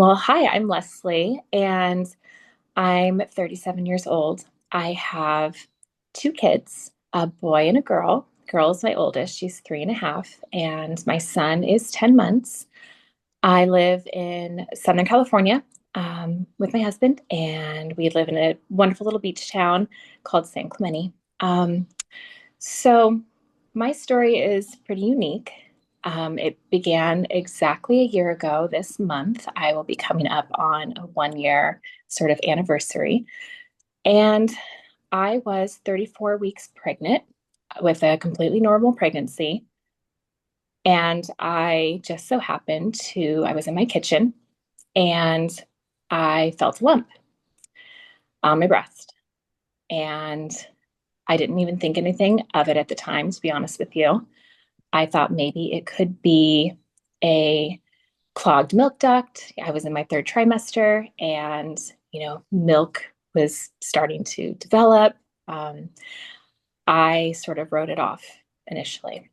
Well, hi, I'm Leslie, and I'm 37 years old. I have two kids, a boy and a girl. Girl is my oldest, she's 3.5, and my son is 10 months. I live in Southern California with my husband, and we live in a wonderful little beach town called San Clemente. Um, so my story is pretty unique. It began exactly a year ago this month. I will be coming up on a 1 year sort of anniversary. And I was 34 weeks pregnant with a completely normal pregnancy. And I just so happened I was in my kitchen and I felt a lump on my breast. And I didn't even think anything of it at the time, to be honest with you. I thought maybe it could be a clogged milk duct. I was in my third trimester and, milk was starting to develop. Um, I sort of wrote it off initially.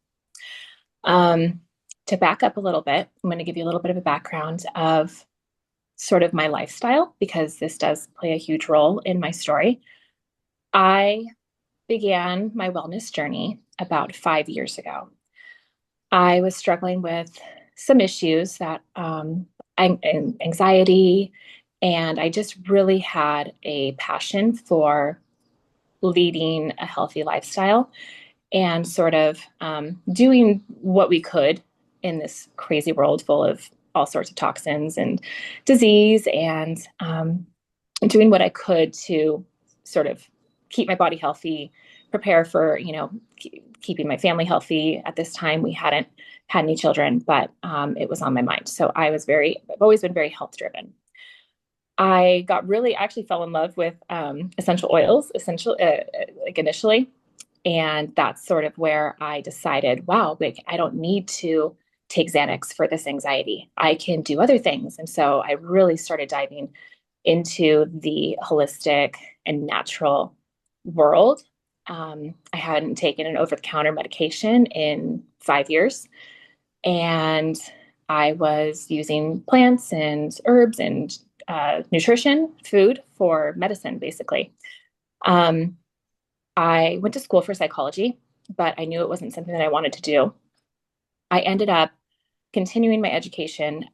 Um, to back up a little bit, I'm going to give you a little bit of a background of sort of my lifestyle because this does play a huge role in my story. I began my wellness journey about 5 years ago. I was struggling with some issues that anxiety, and I just really had a passion for leading a healthy lifestyle and sort of doing what we could in this crazy world full of all sorts of toxins and disease, and doing what I could to sort of keep my body healthy, prepare for, keeping my family healthy. At this time, we hadn't had any children, but it was on my mind. So I've always been very health driven. I actually fell in love with essential oils, like initially. And that's sort of where I decided, wow, like I don't need to take Xanax for this anxiety. I can do other things. And so I really started diving into the holistic and natural world. I hadn't taken an over the counter medication in 5 years. And I was using plants and herbs and nutrition, food for medicine, basically. Um, I went to school for psychology, but I knew it wasn't something that I wanted to do. I ended up continuing my education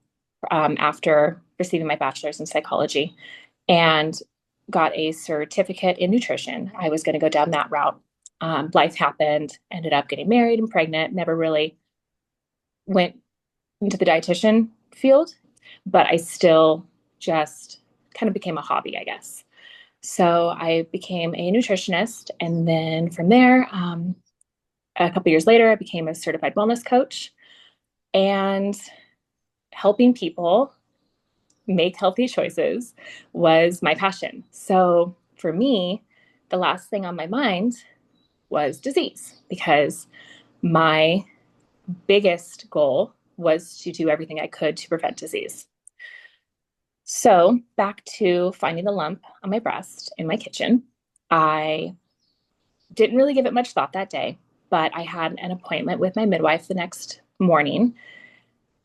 after receiving my bachelor's in psychology and got a certificate in nutrition. I was going to go down that route. Life happened, ended up getting married and pregnant, never really went into the dietitian field, but I still just kind of became a hobby, I guess. So I became a nutritionist. And then from there, a couple years later, I became a certified wellness coach and helping people make healthy choices was my passion. So for me, the last thing on my mind was disease because my biggest goal was to do everything I could to prevent disease. So back to finding the lump on my breast in my kitchen. I didn't really give it much thought that day, but I had an appointment with my midwife the next morning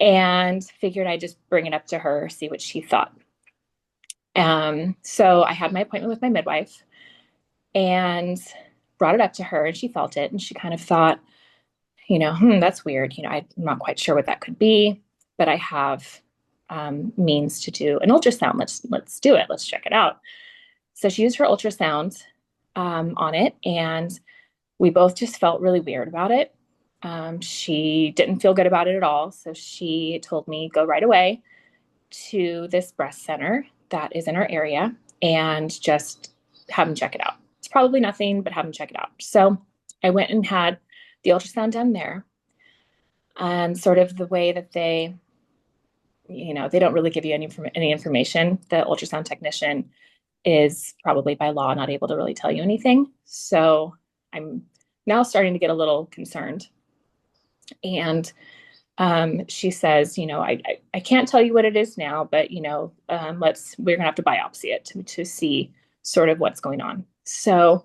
and figured I'd just bring it up to her, see what she thought. So I had my appointment with my midwife and brought it up to her, and she felt it, and she kind of thought, that's weird. I'm not quite sure what that could be, but I have means to do an ultrasound. Let's do it. Let's check it out. So she used her ultrasound on it, and we both just felt really weird about it. She didn't feel good about it at all. So she told me, go right away to this breast center that is in our area and just have them check it out. It's probably nothing, but have them check it out. So I went and had the ultrasound done there. And sort of the way that they don't really give you any information. The ultrasound technician is probably by law not able to really tell you anything. So I'm now starting to get a little concerned. And she says, I can't tell you what it is now, but we're gonna have to biopsy it to see sort of what's going on. So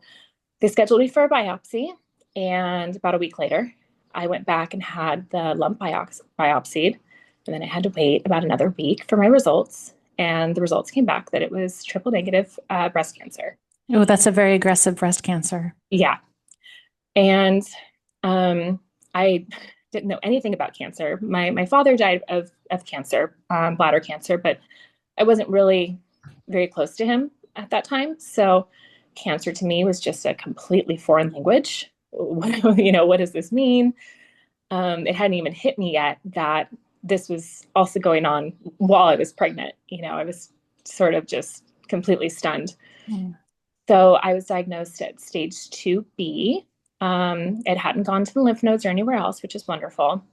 they scheduled me for a biopsy, and about a week later, I went back and had the lump biopsied, And then I had to wait about another week for my results. And the results came back that it was triple negative breast cancer. Oh, that's a very aggressive breast cancer. Yeah. And I didn't know anything about cancer. My father died of cancer, bladder cancer, but I wasn't really very close to him at that time. So cancer to me was just a completely foreign language. What does this mean? It hadn't even hit me yet that this was also going on while I was pregnant. I was sort of just completely stunned. Mm. So I was diagnosed at stage 2B. It hadn't gone to the lymph nodes or anywhere else, which is wonderful.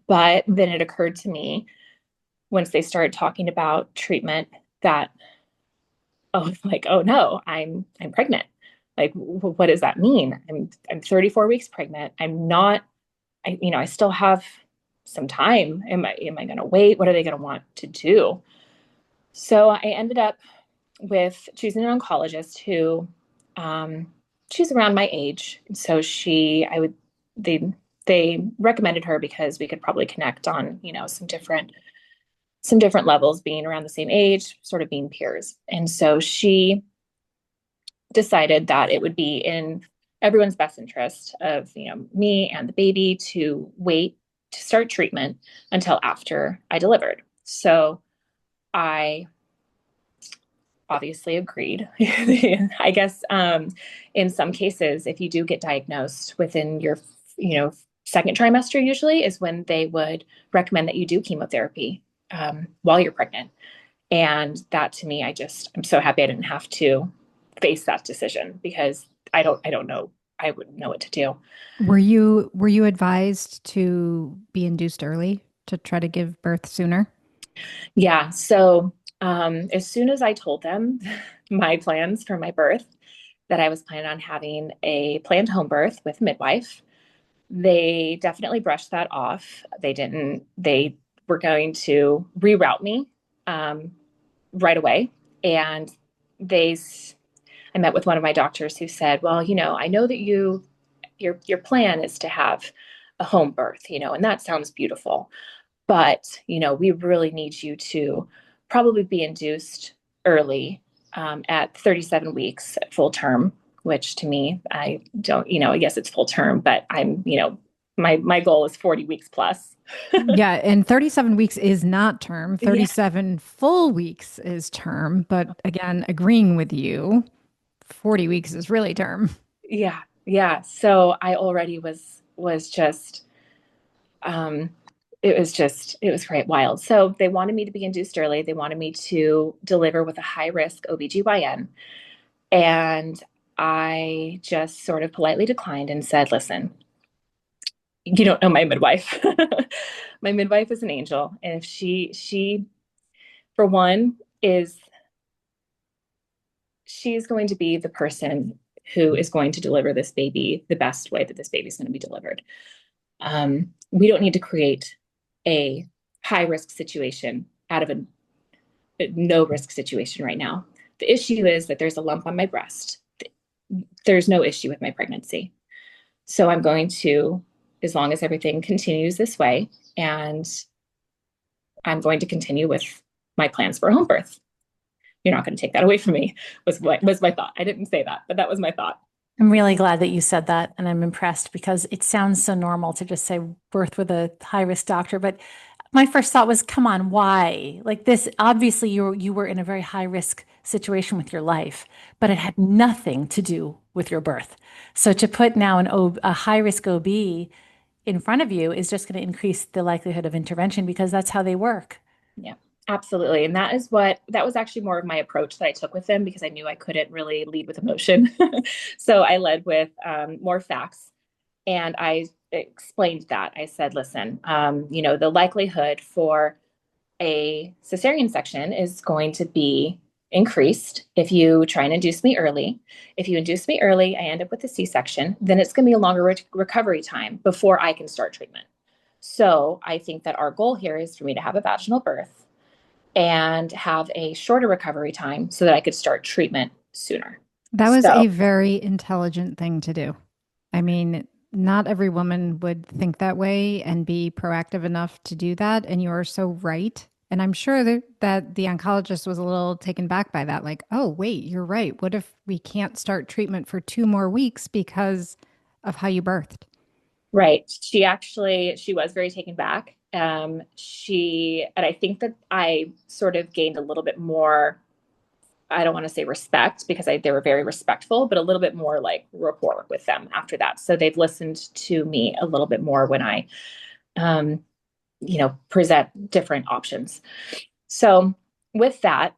But then it occurred to me once they started talking about treatment that, like, oh no, I'm pregnant. Like, what does that mean? I'm 34 weeks pregnant. I'm not. I still have some time. Am I going to wait? What are they going to want to do? So I ended up with choosing an oncologist who, she's around my age. So they recommended her because we could probably connect on, some different levels, being around the same age, sort of being peers. And so she decided that it would be in everyone's best interest of, me and the baby to wait to start treatment until after I delivered. So I obviously agreed. I guess in some cases, if you do get diagnosed within your, second trimester, usually is when they would recommend that you do chemotherapy while you're pregnant. And that to me, I'm so happy I didn't have to face that decision because I don't know, I wouldn't know what to do. Were you advised to be induced early to try to give birth sooner? Yeah. So as soon as I told them my plans for my birth, that I was planning on having a planned home birth with midwife, they definitely brushed that off. They were going to reroute me um, right away. And they, I met with one of my doctors who said, well, I know that your plan is to have a home birth, and that sounds beautiful. But, we really need you to probably be induced early at 37 weeks at full term, which to me, I don't, yes, it's full term, but my goal is 40 weeks plus. Yeah, and 37 weeks is not term. Yeah. 37 full weeks is term. But again, agreeing with you, 40 weeks is really term. Yeah. Yeah. So I already was just, um, it was quite wild. So they wanted me to be induced early. They wanted me to deliver with a high risk OBGYN. And I just sort of politely declined and said, listen, you don't know my midwife. My midwife is an angel. And if she, for one, she's going to be the person who is going to deliver this baby the best way that this baby is going to be delivered. We don't need to create a high risk situation out of a no risk situation right now. The issue is that there's a lump on my breast. There's no issue with my pregnancy. So I'm going to, as long as everything continues this way, and I'm going to continue with my plans for a home birth. You're not going to take that away from me, was my thought. I didn't say that, but that was my thought. I'm really glad that you said that, and I'm impressed because it sounds so normal to just say birth with a high risk doctor. But my first thought was, come on, why? Like this, obviously you were in a very high risk situation with your life, but it had nothing to do with your birth. So to put now a high risk OB in front of you is just going to increase the likelihood of intervention because that's how they work. Yeah, absolutely. And that was actually more of my approach that I took with them because I knew I couldn't really lead with emotion. So I led with more facts. And I explained that. I said, listen, the likelihood for a cesarean section is going to be increased if you try and induce me early. If you induce me early, I end up with a C-section, then it's going to be a longer recovery time before I can start treatment. So I think that our goal here is for me to have a vaginal birth and have a shorter recovery time so that I could start treatment sooner. That was So a very intelligent thing to do. I mean, not every woman would think that way and be proactive enough to do that. And you are so right. And I'm sure that the oncologist was a little taken back by that. Like, oh, wait, you're right. What if we can't start treatment for 2 more weeks because of how you birthed? Right. She was very taken back. And I think that I sort of gained a little bit more, I don't want to say respect because they were very respectful, but a little bit more like rapport with them after that. So they've listened to me a little bit more when I, um, present different options. So with that,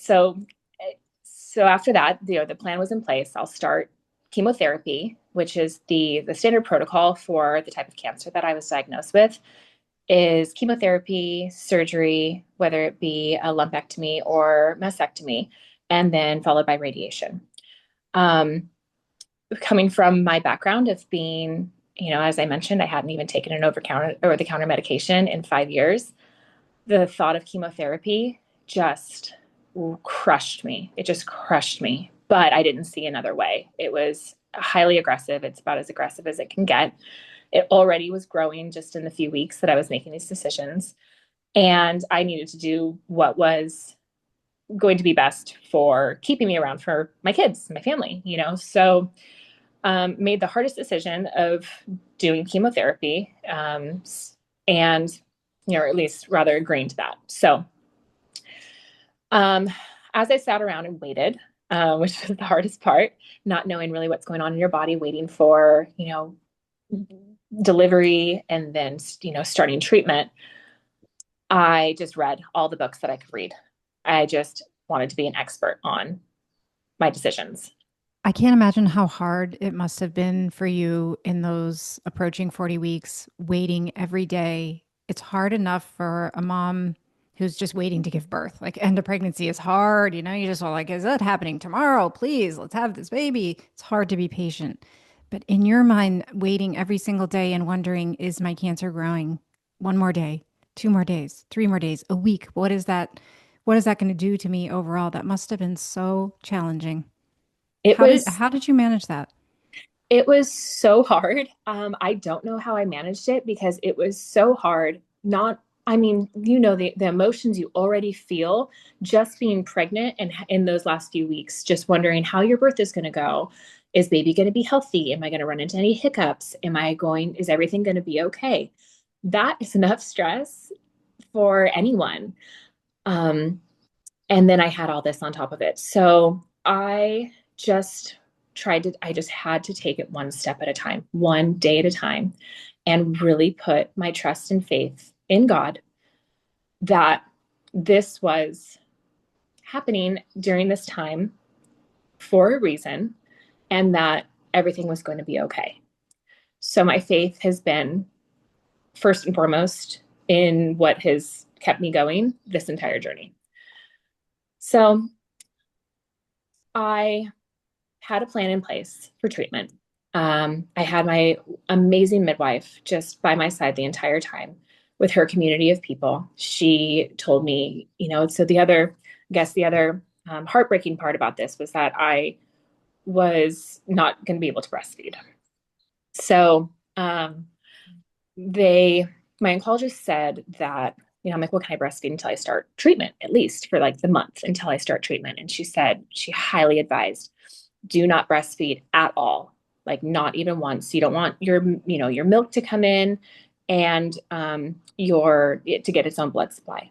so after that, the plan was in place. I'll start chemotherapy, which is the standard protocol for the type of cancer that I was diagnosed with, is chemotherapy, surgery, whether it be a lumpectomy or mastectomy, and then followed by radiation. Um, Coming from my background of being, as I mentioned, I hadn't even taken an over the counter medication in 5 years. The thought of chemotherapy just crushed me. It just crushed me. But I didn't see another way. It was highly aggressive. It's about as aggressive as it can get. It already was growing just in the few weeks that I was making these decisions. And I needed to do what was going to be best for keeping me around for my kids, my family. So made the hardest decision of doing chemotherapy, and or at least rather agreeing to that. So as I sat around and waited, which was the hardest part, not knowing really what's going on in your body, waiting for delivery and then starting treatment, I just read all the books that I could read. I just wanted to be an expert on my decisions. I can't imagine how hard it must have been for you in those approaching 40 weeks, waiting every day. It's hard enough for a mom who's just waiting to give birth. Like, end of pregnancy is hard. You just are like, is that happening tomorrow? Please, let's have this baby. It's hard to be patient. But in your mind, waiting every single day and wondering, is my cancer growing? One more day, 2 more days, 3 more days, a week. What is that? What is that going to do to me overall? That must have been so challenging. It was How did you manage that? It was so hard. I don't know how I managed it because it was so hard. I mean, the emotions you already feel just being pregnant and in those last few weeks, just wondering how your birth is going to go. Is baby going to be healthy? Am I going to run into any hiccups? Is everything going to be okay? That is enough stress for anyone. Um, and then I had all this on top of it. So just I just had to take it one step at a time, one day at a time, and really put my trust and faith in God that this was happening during this time for a reason and that everything was going to be okay. So my faith has been first and foremost in what has kept me going this entire journey. So I had a plan in place for treatment. I had my amazing midwife just by my side the entire time with her community of people. She told me, so the other heartbreaking part about this was that I was not going to be able to breastfeed. So my oncologist said that, I'm like, well, can I breastfeed until I start treatment, at least for like the month until I start treatment? And she said she highly advised, do not breastfeed at all, like not even once. You don't want your milk to come in and to get its own blood supply.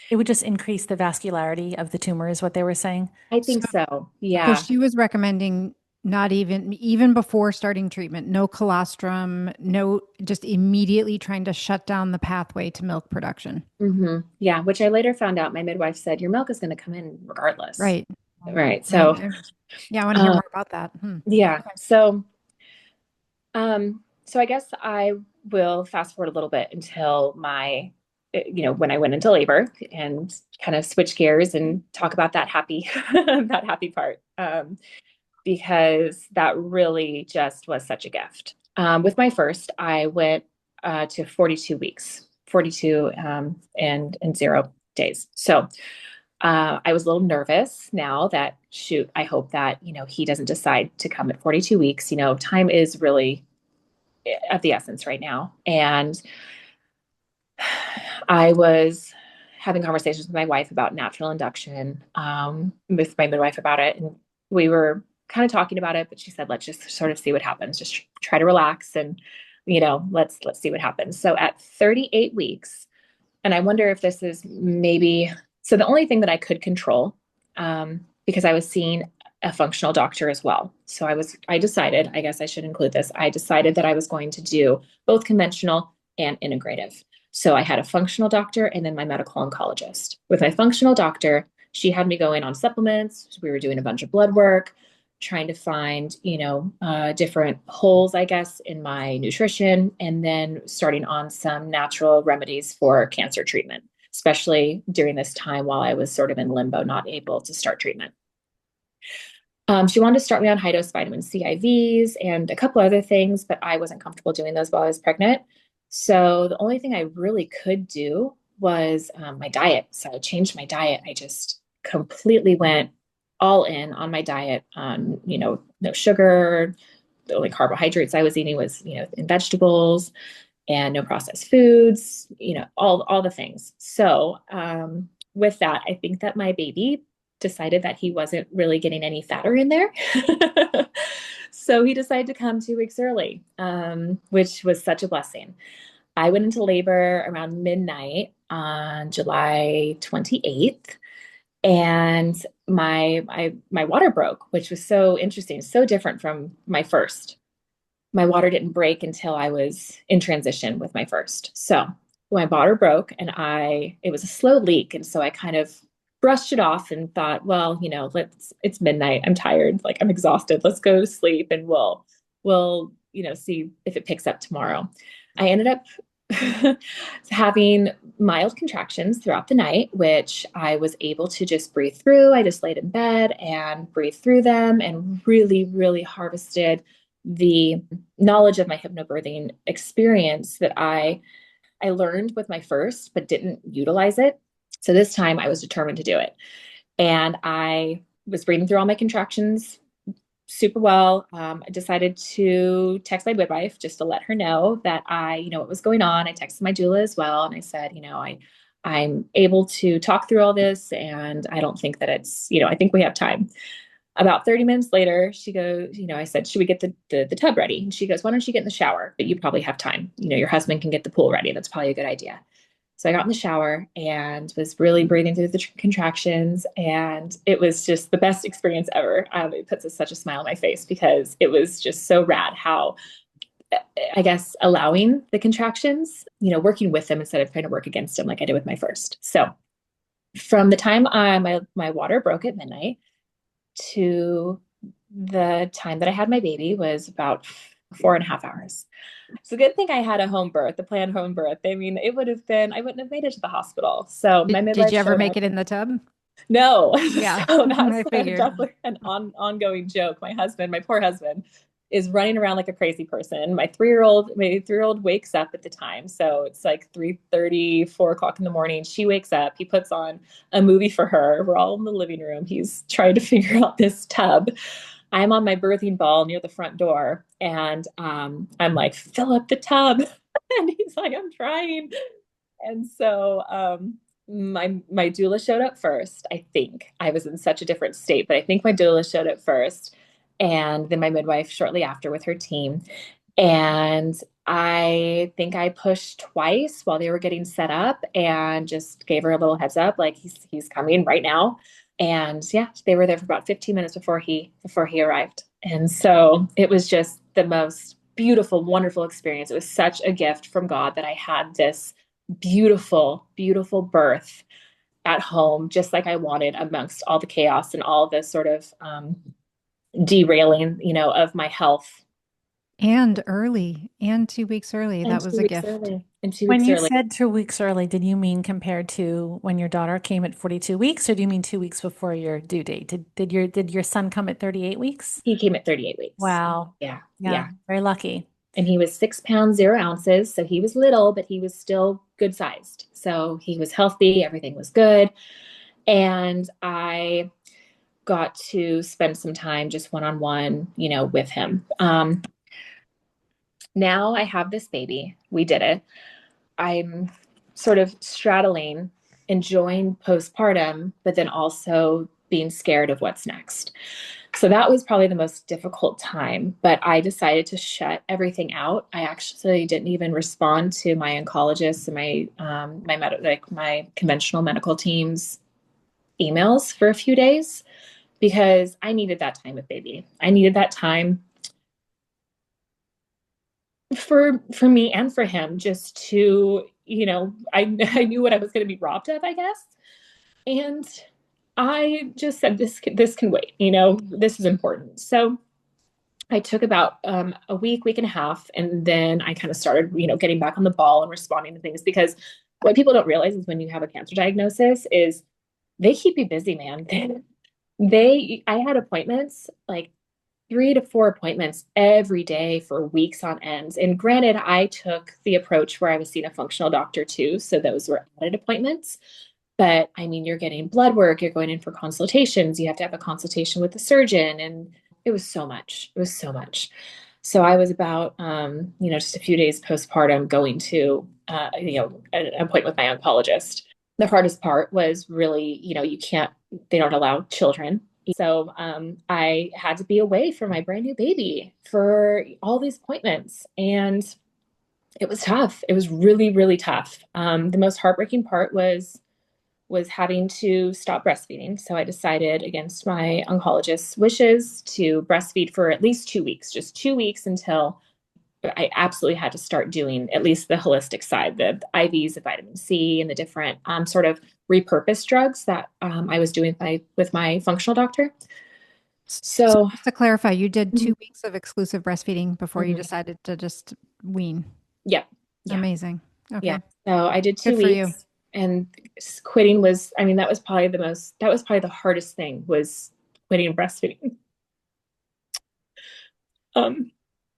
It would just increase the vascularity of the tumor, is what they were saying. I So, think so. so Yeah. she was recommending not even before starting treatment, no colostrum, no, just immediately trying to shut down the pathway to milk production. Yeah. Which I later found out my midwife said, your milk is going to come in regardless. Right. Right. Right. So, Yeah, I want to hear more about that. yeah. Okay. So I guess I will fast forward a little bit until when I went into labor and kind of switch gears and talk about that happy, that happy part, because that really just was such a gift. With my first, I went to 42 weeks, 42 and 0 days. So I was a little nervous now I hope that, he doesn't decide to come at 42 weeks. Time is really of the essence right now. And I was having conversations with my wife about natural induction, with my midwife about it. And we were kind of talking about it, but she said, let's just sort of see what happens. Just try to relax and, let's see what happens. So at 38 weeks, and I wonder if this is maybe, so the only thing that I could control, because I was seeing a functional doctor as well. So I decided, I guess I should include this. I decided that I was going to do both conventional and integrative. So I had a functional doctor and then my medical oncologist. With my functional doctor, she had me going on supplements. We were doing a bunch of blood work, trying to find, different holes, I guess, in my nutrition, and then starting on some natural remedies for cancer treatment, especially during this time while I was sort of in limbo, not able to start treatment. She wanted to start me on high dose vitamin C IVs and a couple other things, but I wasn't comfortable doing those while I was pregnant. So the only thing I really could do was my diet. So I changed my diet. I just completely went all in on my diet on, no sugar. The only carbohydrates I was eating was, in vegetables and no processed foods, all the things. So with that, I think that my baby decided that he wasn't really getting any fatter in there. So he decided to come 2 weeks early, which was such a blessing. I went into labor around midnight on July 28th, and my water broke, which was so interesting, so different from my first. My water didn't break until I was in transition with my first. So my water broke, and it was a slow leak, and so I kind of brushed it off and thought, well, it's midnight. I'm tired. Like, I'm exhausted. Let's go to sleep and we'll, see if it picks up tomorrow. I ended up having mild contractions throughout the night, which I was able to just breathe through. I just laid in bed and breathed through them and really, really harvested the knowledge of my hypnobirthing experience that I learned with my first, but didn't utilize it. So this time I was determined to do it. And I was breathing through all my contractions super well. I decided to text my midwife just to let her know that what was going on. I texted my doula as well. And I said, I'm able to talk through all this. And I don't think that it's, I think we have time. About 30 minutes later, she goes, I said, should we get the tub ready? And she goes, why don't you get in the shower? But you probably have time. Your husband can get the pool ready. That's probably a good idea. So I got in the shower and was really breathing through the contractions. And it was just the best experience ever. It puts such a smile on my face because it was just so rad how, I guess, allowing the contractions, working with them instead of trying to work against them like I did with my first. So from the time my water broke at midnight to the time that I had my baby was about 4.5 hours. It's a good thing I had a home birth, a planned home birth. I mean, I wouldn't have made it to the hospital. So my Did midwife you ever showed make up. it in the tub? No. Yeah, So I that's figured. definitely an ongoing joke. My poor husband, is running around like a crazy person. My three-year-old wakes up at the time. So it's like 3:30, 4 o'clock in the morning. She wakes up. He puts on a movie for her. We're all in the living room. He's trying to figure out this tub. I'm on my birthing ball near the front door, and I'm like, fill up the tub. And he's like, I'm trying. And so my doula showed up first. I think I was in such a different state, but I think my doula showed up first, and then my midwife shortly after with her team. And I think I pushed twice while they were getting set up and just gave her a little heads up, like he's coming right now. And yeah, they were there for about 15 minutes before he arrived. And so it was just the most beautiful, wonderful experience. It was such a gift from God that I had this beautiful, beautiful birth at home, just like I wanted, amongst all the chaos and all the sort of derailing, of my health. And early, and 2 weeks early. And That two was a weeks gift. early. And two When weeks you early. said 2 weeks early, did you mean compared to when your daughter came at 42 weeks, or do you mean 2 weeks before your due date? Did your son come at 38 weeks? He came at 38 weeks. Wow. Yeah. Yeah, Yeah. very lucky. And he was 6 pounds, 0 ounces. So he was little, but he was still good sized. So he was healthy. Everything was good. And I got to spend some time just one-on-one, with him. Now I have this baby. We did it. I'm sort of straddling enjoying postpartum, but then also being scared of what's next. So that was probably the most difficult time, but I decided to shut everything out. I actually didn't even respond to my oncologists and my conventional medical team's emails for a few days because I needed that time with baby. I needed that time for me and for him just to, I knew what I was going to be robbed of, I guess. And I just said, this can wait, this is important. So I took about a week and a half, and then I kind of started, getting back on the ball and responding to things because what people don't realize is when you have a cancer diagnosis is they keep you busy, man. I had appointments like 3 to 4 appointments every day for weeks on ends. And granted, I took the approach where I was seeing a functional doctor too. So those were added appointments. But I mean, you're getting blood work, you're going in for consultations, you have to have a consultation with the surgeon. And it was so much. It was so much. So I was about, just a few days postpartum going to, an appointment with my oncologist. The hardest part was really, they don't allow children. So I had to be away from my brand new baby for all these appointments. And it was tough. It was really, really tough. The most heartbreaking part was having to stop breastfeeding. So I decided against my oncologist's wishes to breastfeed for at least 2 weeks, just 2 weeks until I absolutely had to start doing at least the holistic side, the IVs of vitamin C and the different sort of repurposed drugs that I was doing with my functional doctor. So just to clarify, you did 2 weeks of exclusive breastfeeding before you decided to just wean. Yeah. Yeah. Amazing. Okay. Yeah. So I did 2 Good for you. weeks and quitting was, I mean, that was probably the hardest thing was quitting breastfeeding.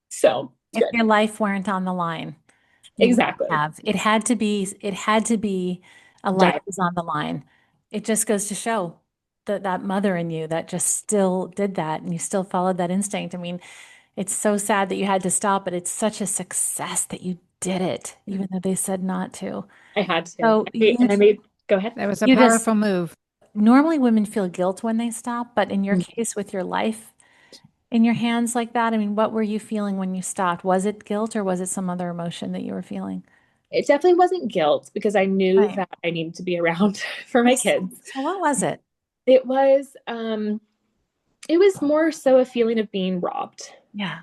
So If good. your life weren't on the line, you wouldn't Exactly. have. It had to be a life Diet. was on the line. It just goes to show that mother in you that just still did that and you still followed that instinct. I mean, it's so sad that you had to stop, but it's such a success that you did it, even though they said not to. I had to. So you And I made, go ahead. That was a you just powerful move. normally women feel guilt when they stop, but in your Mm. case with your life in your hands like that, I mean, what were you feeling when you stopped? Was it guilt or was it some other emotion that you were feeling? It definitely wasn't guilt because I knew Right. that I needed to be around for my kids. So what was it? It was um it was more so a feeling of being robbed. Yeah.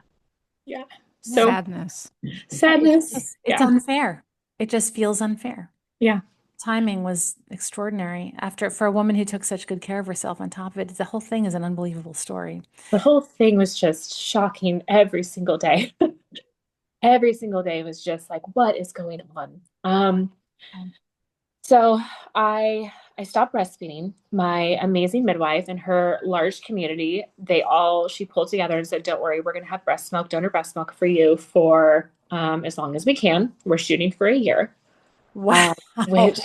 Yeah. So Sadness. sadness. It's Yeah. unfair. It just feels unfair. Yeah. Timing was extraordinary after for a woman who took such good care of herself on top of it. The whole thing is an unbelievable story. The whole thing was just shocking every single day. Every single day was just like, what is going on? Um, So I stopped breastfeeding. My amazing midwife and her large community, she pulled together and said, "Don't worry, we're going to have breast milk, donor breast milk for you for as long as we can. We're shooting for a year." Wow. Which,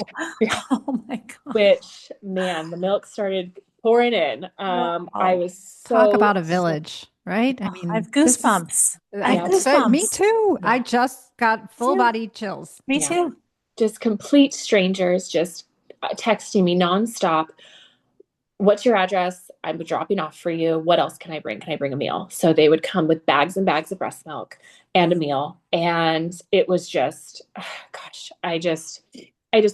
Oh my God. which man, the milk started pouring in. I Wow. was Talk so, about a village, right? I Oh, I mean, have this is, goosebumps. I have me goosebumps. too. yeah, I just got full Too. body chills. Me yeah, too. just complete strangers just texting me nonstop. What's your address? I'm dropping off for you. What else can I bring? Can I bring a meal? So they would come with bags and bags of breast milk and a meal. And it was just, gosh, I just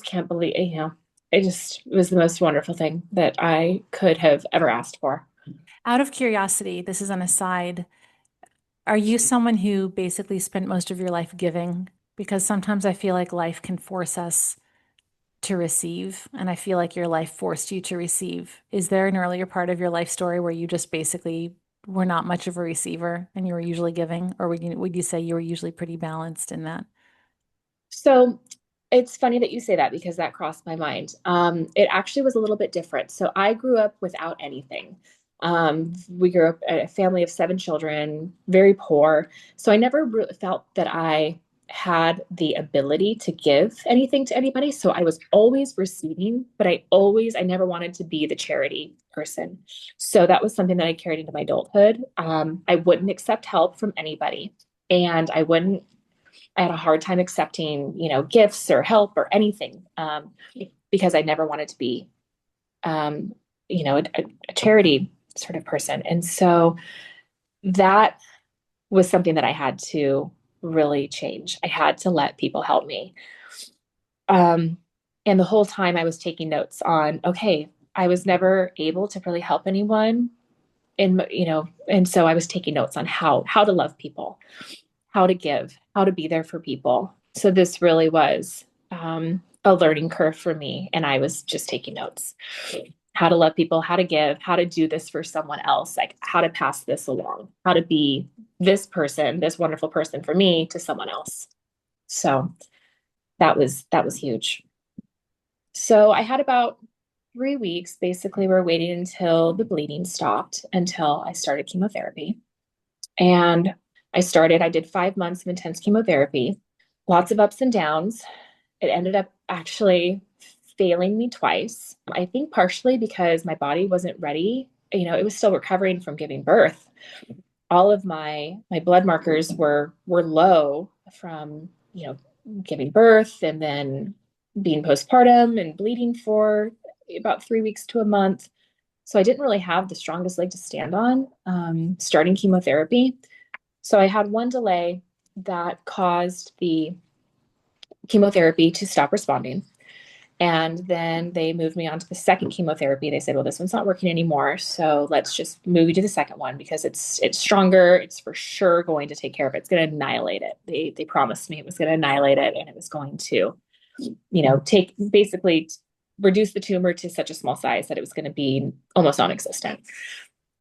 can't believe, it was the most wonderful thing that I could have ever asked for. Out of curiosity, this is an aside. Are you someone who basically spent most of your life giving? Because sometimes I feel like life can force us to receive, and I feel like your life forced you to receive. Is there an earlier part of your life story where you just basically were not much of a receiver and you were usually giving, or would you say you were usually pretty balanced in that? So it's funny that you say that because that crossed my mind. It actually was a little bit different. So I grew up without anything. We grew up a family of 7 children, very poor. So I never really felt that I had the ability to give anything to anybody. So I was always receiving, but I never wanted to be the charity person. So that was something that I carried into my adulthood. I wouldn't accept help from anybody. And I had a hard time accepting, gifts or help or anything, because I never wanted to be, um, a charity sort of person. And so that was something that I had to really change. I had to let people help me. Um, and the whole time I was taking notes on, okay, I was never able to really help anyone and so I was taking notes on how to love people, how to give, how to be there for people. So this really was a learning curve for me, and I was just taking notes. How to love people, how to give, how to do this for someone else, like how to pass this along, how to be this person, this wonderful person for me to someone else. So that was huge. So I had about 3 weeks. Basically, we're waiting until the bleeding stopped until I started chemotherapy. And I did 5 months of intense chemotherapy, lots of ups and downs. It ended up actually failing me twice. I think partially because my body wasn't ready. It was still recovering from giving birth. All of my blood markers were low from, giving birth and then being postpartum and bleeding for about 3 weeks to a month. So I didn't really have the strongest leg to stand on starting chemotherapy. So I had one delay that caused the chemotherapy to stop responding. And then they moved me on to the second chemotherapy. They said, well, this one's not working anymore. So let's just move you to the second one because it's stronger. It's for sure going to take care of it. It's going to annihilate it. They promised me it was going to annihilate it, and it was going to, take basically reduce the tumor to such a small size that it was going to be almost non-existent.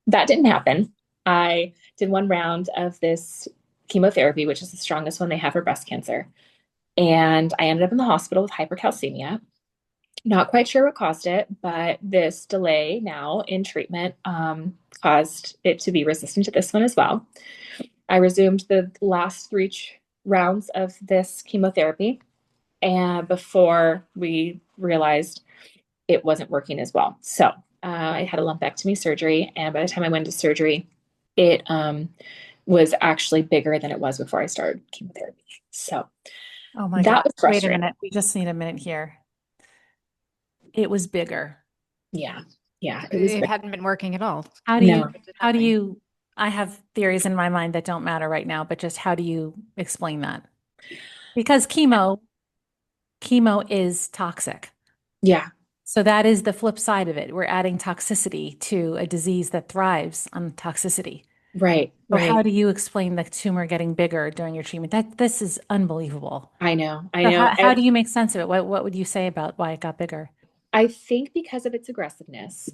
That didn't happen. I did one round of this chemotherapy, which is the strongest one they have for breast cancer. And I ended up in the hospital with hypercalcemia. Not quite sure what caused it, but this delay now in treatment caused it to be resistant to this one as well. I resumed the last three rounds of this chemotherapy, and before we realized it wasn't working as well. So I had a lumpectomy surgery, and by the time I went to surgery, it was actually bigger than it was before I started chemotherapy. So Oh my God. that was Wait a frustrating. minute. We just need a minute here. It was bigger. Yeah. Yeah. It was It big. hadn't been working at all. How do No. you, I have theories in my mind that don't matter right now, but just how do you explain that? Because chemo is toxic. Yeah. So that is the flip side of it. We're adding toxicity to a disease that thrives on toxicity. Right. So how Right. do you explain the tumor getting bigger during your treatment? This is unbelievable. I know. I So know. how do you make sense of it? What would you say about why it got bigger? I think because of its aggressiveness,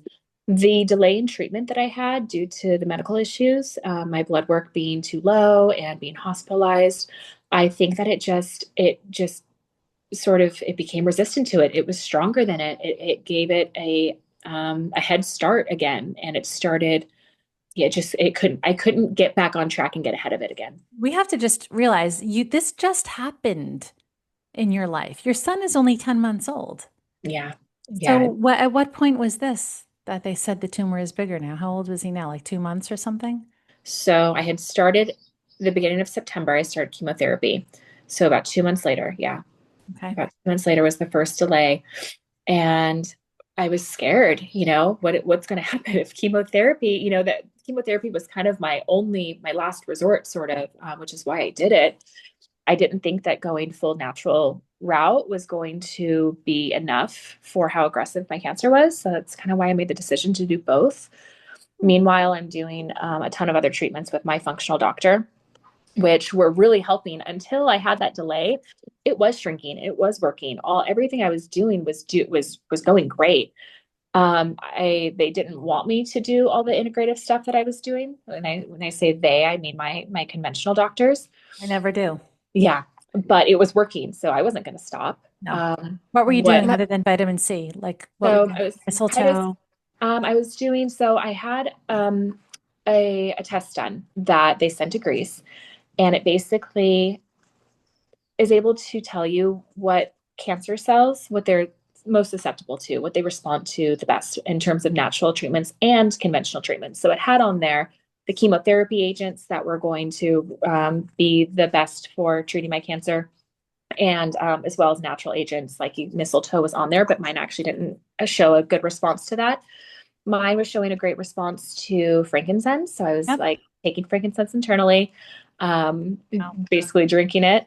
the delay in treatment that I had due to the medical issues, my blood work being too low and being hospitalized, I think that it just sort of it became resistant to it. It was stronger than it. It gave it a head start again, and it started. Yeah, just it couldn't. I couldn't get back on track and get ahead of it again. We have to just realize this just happened in your life. Your son is only 10 months old. Yeah, So yeah. at what point was this that they said the tumor is bigger now? How old was he now? Like 2 months or something? So I had started the beginning of September. I started chemotherapy. So about 2 months later, yeah, Okay. about 2 months later was the first delay, and I was scared. What's going to happen if chemotherapy? That chemotherapy was kind of my last resort, sort of, which is why I did it. I didn't think that going full natural route was going to be enough for how aggressive my cancer was. So that's kind of why I made the decision to do both. Meanwhile, I'm doing a ton of other treatments with my functional doctor, which were really helping until I had that delay. It was shrinking. It was working. Everything I was doing was going great. They didn't want me to do all the integrative stuff that I was doing. When I say they, I mean my conventional doctors. I never do. Yeah, but it was working, so I wasn't going to stop. No. What were you doing What other than vitamin C? Like what were so you I doing? was Mistletoe? I was doing so I had a test done that they sent to Greece, and it basically is able to tell you what cancer cells, what they're most susceptible to, what they respond to the best in terms of natural treatments and conventional treatments. So it had on there the chemotherapy agents that were going to be the best for treating my cancer, and as well as natural agents like mistletoe was on there, but mine actually didn't show a good response to that. Mine was showing a great response to frankincense. So I was Yep. like taking frankincense internally, basically drinking it.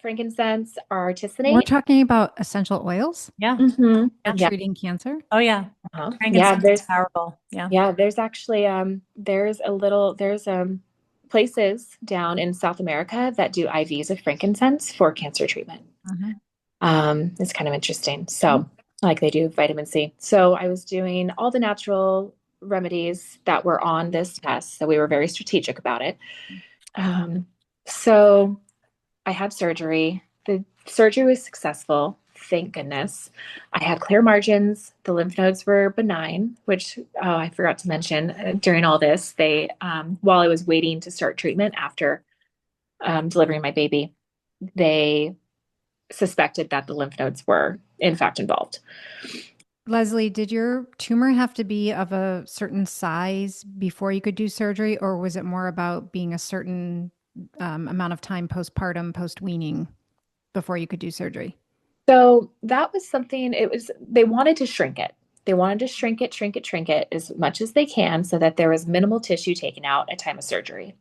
Frankincense, We're artisanate. talking about essential oils Yeah. Mm-hmm. for Yeah. treating cancer. Oh yeah. Uh-huh. Yeah. Frankincense is powerful. Yeah. There's actually, there's places down in South America that do IVs of frankincense for cancer treatment. Mhm. It's kind of interesting. So, like they do vitamin C. So, I was doing all the natural remedies that were on this test. So, we were very strategic about it. So, I had surgery. The surgery was successful. Thank goodness. I had clear margins. The lymph nodes were benign, which I forgot to mention during all this. While I was waiting to start treatment after delivering my baby, they suspected that the lymph nodes were in fact involved. Leslie, did your tumor have to be of a certain size before you could do surgery, or was it more about being a certain amount of time postpartum, post weaning before you could do surgery? So that was something, they wanted to shrink it. They wanted to shrink it as much as they can so that there was minimal tissue taken out at time of surgery.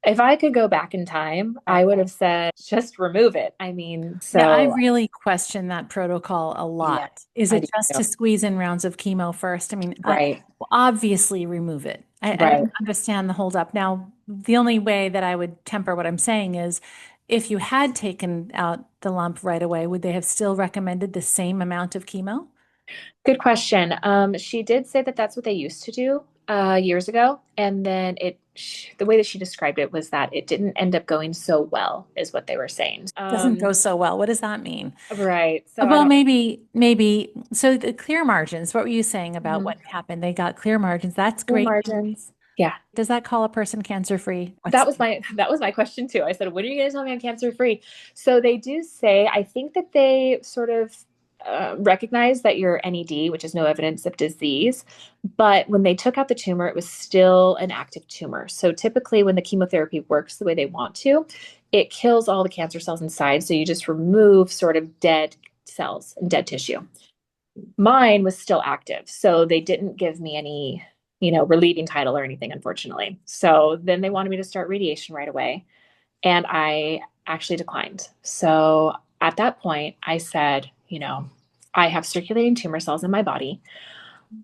If I could go back in time, I would have said, just remove it. I mean, Yeah, I so really question that protocol a yeah, lot. Is I it do just too. to squeeze in rounds of chemo first? I mean, Right, obviously remove it. I right. don't understand the holdup. Now, the only way that I would temper what I'm saying is if you had taken out the lump right away, would they have still recommended the same amount of chemo? Good question. She did say that that's what they used to do years ago, and then the way that she described it was that it didn't end up going so well, is what they were saying. Doesn't go so well. What does that mean? Right. So I Well, don't. maybe. So the clear margins, what were you saying about Mhm. what happened? They got clear margins. That's Clear great. margins. Yeah, Does that call a person cancer free? that was my question too. I said, when are you going to tell me I'm cancer free? So they do say, I think that they sort of recognize that you're NED, which is no evidence of disease. But when they took out the tumor, it was still an active tumor. So typically, when the chemotherapy works the way they want to, it kills all the cancer cells inside. So you just remove sort of dead cells and dead tissue. Mine was still active. So they didn't give me any, relieving title or anything, unfortunately. So then they wanted me to start radiation right away. And I actually declined. So at that point, I said, I have circulating tumor cells in my body.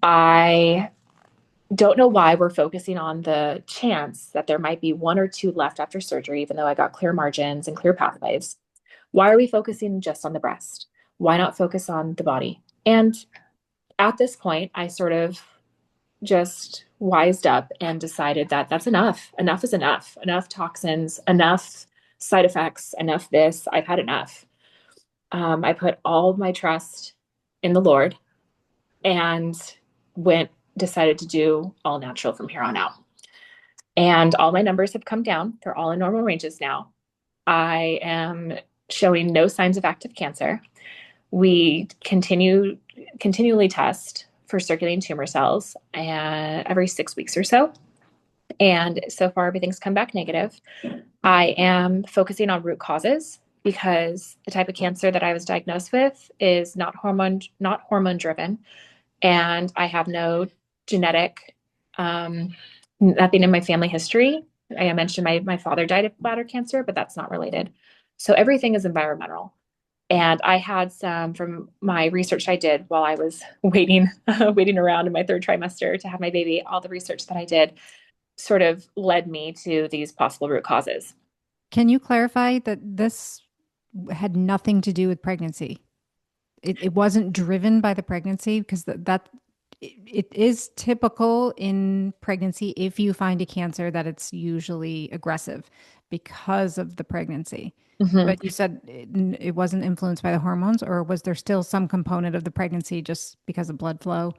I don't know why we're focusing on the chance that there might be one or two left after surgery, even though I got clear margins and clear pathways. Why are we focusing just on the breast? Why not focus on the body? And at this point, I sort of just wised up and decided that that's enough. Enough is enough. Enough toxins, enough side effects, enough this. I've had enough. I put all of my trust in the Lord and decided to do all natural from here on out. And all my numbers have come down. They're all in normal ranges now. I am showing no signs of active cancer. We continually test for circulating tumor cells every 6 weeks or so. And so far, everything's come back negative. I am focusing on root causes because the type of cancer that I was diagnosed with is not hormone driven, and I have no genetic, nothing in my family history. I mentioned my father died of bladder cancer, but that's not related. So everything is environmental. And I had some from my research I did while I was waiting around in my third trimester to have my baby. All the research that I did sort of led me to these possible root causes. Can you clarify that this had nothing to do with pregnancy? It wasn't driven by the pregnancy because it is typical in pregnancy if you find a cancer that it's usually aggressive because of the pregnancy. Mm-hmm. But you said it wasn't influenced by the hormones, or was there still some component of the pregnancy just because of blood flow?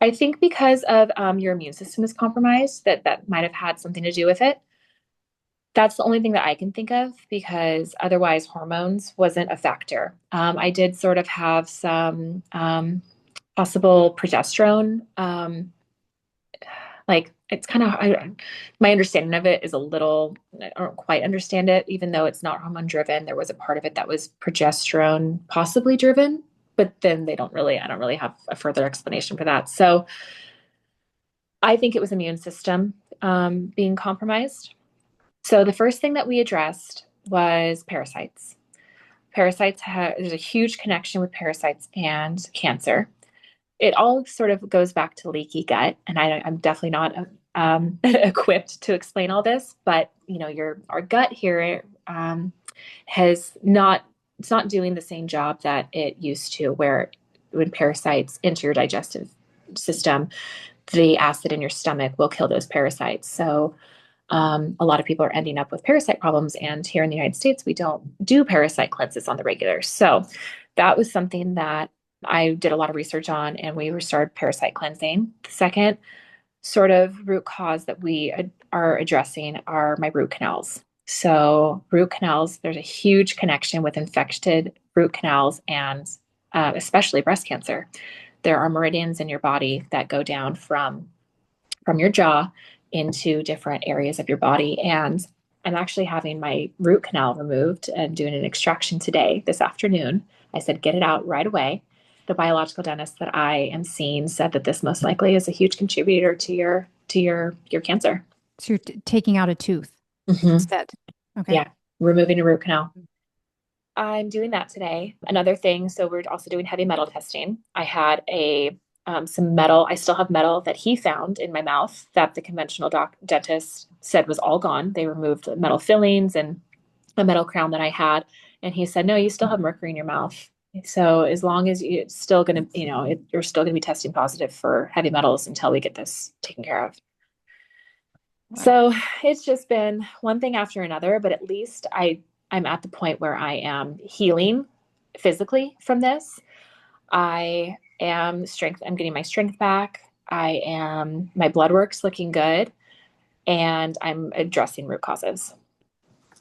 I think because of your immune system is compromised, that might have had something to do with it. That's the only thing that I can think of because otherwise hormones wasn't a factor. I did sort of have some possible progesterone Like it's kind of, my understanding of it is a little, I don't quite understand it, even though it's not hormone driven. There was a part of it that was progesterone possibly driven, but then I don't really have a further explanation for that. So I think it was immune system being compromised. So the first thing that we addressed was parasites. There's a huge connection with parasites and cancer. It all sort of goes back to leaky gut, and I'm definitely not equipped to explain all this, but our gut here has not it's not doing the same job that it used to, where when parasites enter your digestive system, the acid in your stomach will kill those parasites. So a lot of people are ending up with parasite problems. And here in the United States, we don't do parasite cleanses on the regular. So that was something that I did a lot of research on, and we started parasite cleansing. The second sort of root cause that we are addressing are my root canals. So root canals, there's a huge connection with infected root canals and especially breast cancer. There are meridians in your body that go down from your jaw into different areas of your body. And I'm actually having my root canal removed and doing an extraction today, this afternoon. I said, get it out right away. The biological dentist that I am seeing said that this most likely is a huge contributor to your cancer. So you're taking out a tooth instead. Okay. Yeah, removing a root canal. I'm doing that today. Another thing, so we're also doing heavy metal testing. I had some metal. I still have metal that he found in my mouth that the conventional dentist said was all gone. They removed the metal fillings and a metal crown that I had. And he said, no, you still have mercury in your mouth. So as long as it's still going to, you're still going to be testing positive for heavy metals until we get this taken care of. Wow. So it's just been one thing after another, but at least I'm at the point where I am healing physically from this. I'm getting my strength back. My blood work's looking good, and I'm addressing root causes.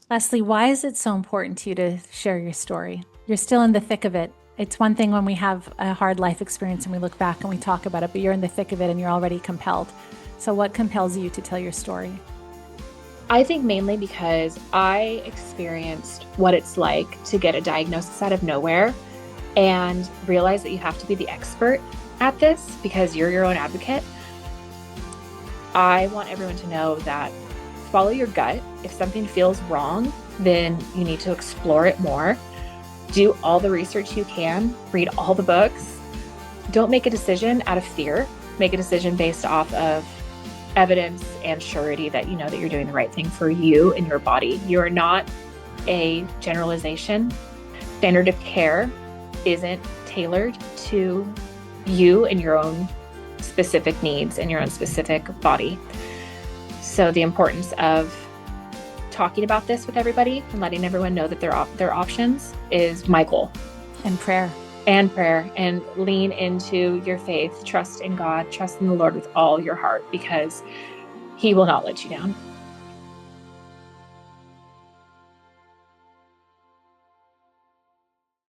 Leslie, why is it so important to you to share your story? You're still in the thick of it. It's one thing when we have a hard life experience and we look back and we talk about it, but you're in the thick of it and you're already compelled. So what compels you to tell your story? I think mainly because I experienced what it's like to get a diagnosis out of nowhere and realize that you have to be the expert at this because you're your own advocate. I want everyone to know that follow your gut. If something feels wrong, then you need to explore it more. Do all the research you can, read all the books. Don't make a decision out of fear. Make a decision based off of evidence and surety that you know that you're doing the right thing for you and your body. You are not a generalization. Standard of care isn't tailored to you and your own specific needs and your own specific body. So the importance of talking about this with everybody and letting everyone know that there are options is my goal. And prayer. And lean into your faith. Trust in God, trust in the Lord with all your heart, because He will not let you down.